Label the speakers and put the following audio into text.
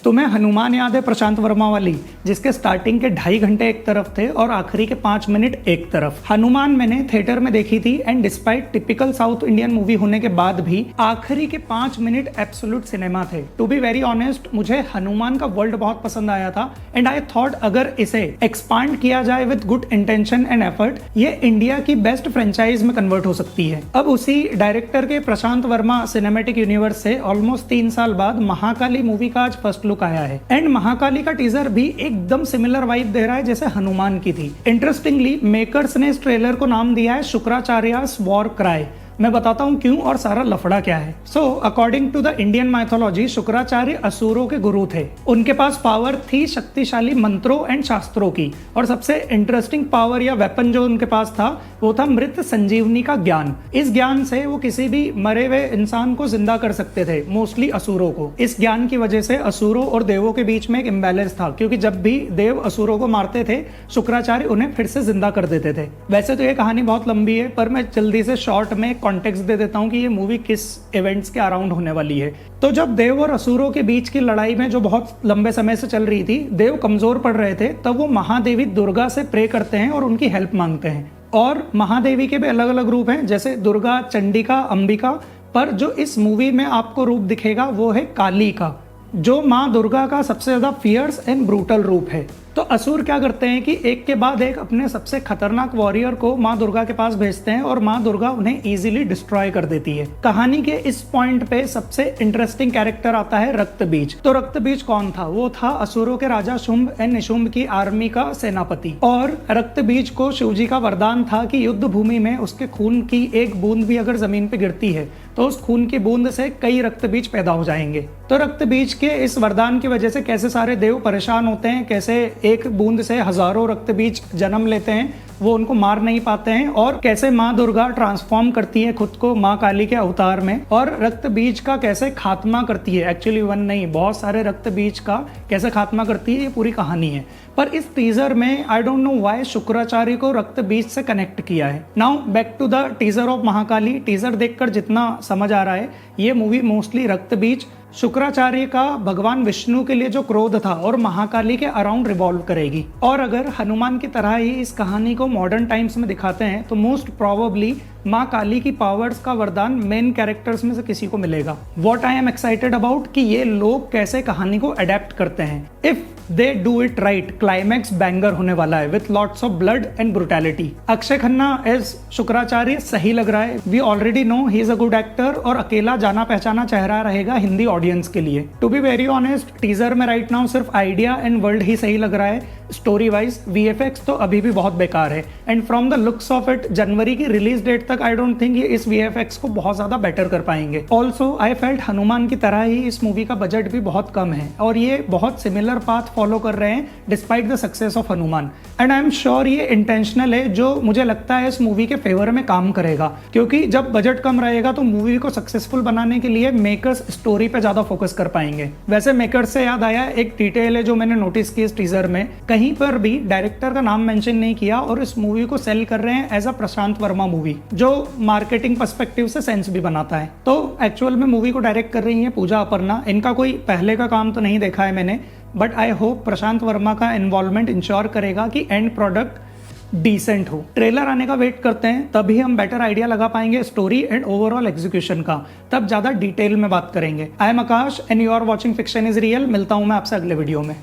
Speaker 1: तुम्हें हनुमान याद है प्रशांत वर्मा वाली, जिसके स्टार्टिंग के 2.5 घंटे एक तरफ थे और आखिरी के 5 मिनट एक तरफ। हनुमान मैंने थिएटर में देखी थी and despite typical south Indian movie होने के बाद भी आखिरी के 5 मिनट एब्सोल्यूट सिनेमा थे। टू बी वेरी ऑनेस्ट, मुझे हनुमान का वर्ल्ड बहुत पसंद आया था एंड आई थॉट अगर इसे एक्सपांड किया जाए with good intention and effort, ये इंडिया की बेस्ट फ्रेंचाइज में कन्वर्ट हो सकती है। अब उसी डायरेक्टर के प्रशांत वर्मा सिनेमैटिक यूनिवर्स से ऑलमोस्ट 3 साल बाद महाकाली मूवी का आज फर्स्ट लुक आया है एंड महाकाली का टीजर भी एकदम सिमिलर वाइब दे रहा है जैसे हनुमान की थी। इंटरेस्टिंगली मेकर्स ने इस ट्रेलर को नाम दिया है शुक्राचार्यास वॉर क्राई। मैं बताता हूँ क्यों और सारा लफड़ा क्या है। So according to the Indian mythology, Shukracharya असुरों के गुरु थे। उनके पास पावर थी शक्तिशाली मंत्रों एंड शास्त्रों की, और सबसे इंटरेस्टिंग पावर या वेपन जो उनके पास था वो था मृत संजीवनी का ज्ञान। इस ज्ञान से वो किसी भी मरे हुए इंसान को जिंदा कर सकते थे, मोस्टली असुरों को। इस ज्ञान की वजह से असुरों और देवों के बीच में एक इम्बैलेंस था, क्योंकि जब भी देव असुरों को मारते थे शुक्राचार्य उन्हें फिर से जिंदा कर देते थे। वैसे तो ये कहानी बहुत लंबी है, पर मैं जल्दी से शॉर्ट में कॉन्टेक्स्ट दे देता हूं कि ये मूवी किस इवेंट्स के अराउंड होने वाली है। तो जब देव और असुरों के बीच की लड़ाई में जो बहुत लंबे समय से चल रही थी, देव कमजोर पड़ रहे थे, तब वो महादेवी दुर्गा से प्रे करते हैं और उनकी हेल्प मांगते हैं। और महादेवी के भी अलग अलग रूप हैं, जैसे दुर्गा, चंडिका, अंबिका, पर जो इस मूवी में आपको रूप दिखेगा वो है काली का, जो माँ दुर्गा का सबसे ज्यादा फियर्स एंड ब्रूटल रूप है। तो असुर क्या करते हैं कि एक के बाद एक अपने सबसे खतरनाक वॉरियर को माँ दुर्गा के पास भेजते हैं और माँ दुर्गा उन्हें इजीली डिस्ट्रॉय कर देती है। कहानी के इस पॉइंट पे सबसे इंटरेस्टिंग कैरेक्टर आता है रक्तबीज। तो रक्तबीज कौन था? वो था असुरों के राजा शुंभ एंड निशुंभ की आर्मी का सेनापति। और रक्तबीज को शिवजी का वरदान था कि युद्ध भूमि में उसके खून की एक बूंद भी अगर जमीन पे गिरती है तो उस खून की बूंद से कई रक्तबीज पैदा हो जाएंगे। तो रक्तबीज के इस वरदान की वजह से कैसे सारे देव परेशान होते हैं, कैसे एक बूंद से हजारों रक्तबीज जन्म लेते हैं, वो उनको मार नहीं पाते हैं, और कैसे माँ दुर्गा ट्रांसफॉर्म करती है खुद को माँ काली के अवतार में, और रक्तबीज का कैसे खात्मा करती है। एक्चुअली वन नहीं, बहुत सारे रक्तबीज का कैसे खात्मा करती है, ये पूरी कहानी है। पर इस टीजर में I don't know why Shukracharya को रक्तबीज से कनेक्ट किया है। Now back to the teaser of Mahakali. Teaser देखकर जितना समझ आ रहा है, ये मूवी मोस्टली रक्तबीज, शुक्राचार्य का भगवान विष्णु के लिए जो क्रोध था और महाकाली के अराउंड रिवॉल्व करेगी। और अगर हनुमान की तरह ही इस कहानी को मॉडर्न टाइम्स में दिखाते हैं तो मोस्ट प्रोबेबली माँ काली की पावर्स का वरदान मेन कैरेक्टर्स में से किसी को मिलेगा। What I am excited about कि ये लोग कैसे कहानी को अडेप्ट करते हैं। If they do it right, climax banger होने वाला है with lots of blood and brutality. Akshaye Khanna as Shukracharya सही लग रहा है। We already know he is a good actor और अकेला जाना पहचाना चेहरा रहेगा हिंदी ऑडियंस के लिए। To be very honest, teaser में राइट नाउ सिर्फ आइडिया एंड वर्ल्ड ही सही लग रहा है। स्टोरी वाइज VFX तो अभी भी बहुत बेकार है and from the looks of it जनवरी की रिलीज डेट तक आई डोंट थिंक ये इस VFX को बहुत ज्यादा बेटर कर पाएंगे। ऑल्सो आई फेल्ट हनुमान की तरह ही इस मूवी का बजट भी बहुत कम है और ये बहुत सिमिलर पाथ फॉलो कर रहे हैं despite the success of Hanuman. And I am sure ये इंटेंशनल है, जो मुझे लगता है इस मूवी के फेवर में काम करेगा, क्योंकि जब बजट कम रहेगा तो मूवी को सक्सेसफुल बनाने के लिए मेकर्स स्टोरी पे ज्यादा फोकस कर पाएंगे। वैसे मेकर्स से याद आया, एक डिटेल है जो मैंने नोटिस की इस टीजर में, कहीं पर भी डायरेक्टर का नाम मेंशन नहीं किया और इस मूवी को सेल कर रहे हैं as a Prashanth Varma movie, जो मार्केटिंग पर्सपेक्टिव से सेंस भी बनाता है। तो एक्चुअल में मूवी को डायरेक्ट कर रही है पूजा अपर्णा। इनका कोई पहले का काम तो नहीं देखा है मैंने, बट आई होप प्रशांत वर्मा का इन्वॉल्वमेंट इंश्योर करेगा कि एंड प्रोडक्ट डिसेंट हो। ट्रेलर आने का वेट करते हैं, तभी हम बेटर आइडिया लगा पाएंगे स्टोरी एंड ओवरऑल एग्जीक्यूशन का, तब ज्यादा डिटेल में बात करेंगे। I am Akash and you are watching fiction is real. मिलता हूं मैं आपसे अगले वीडियो में।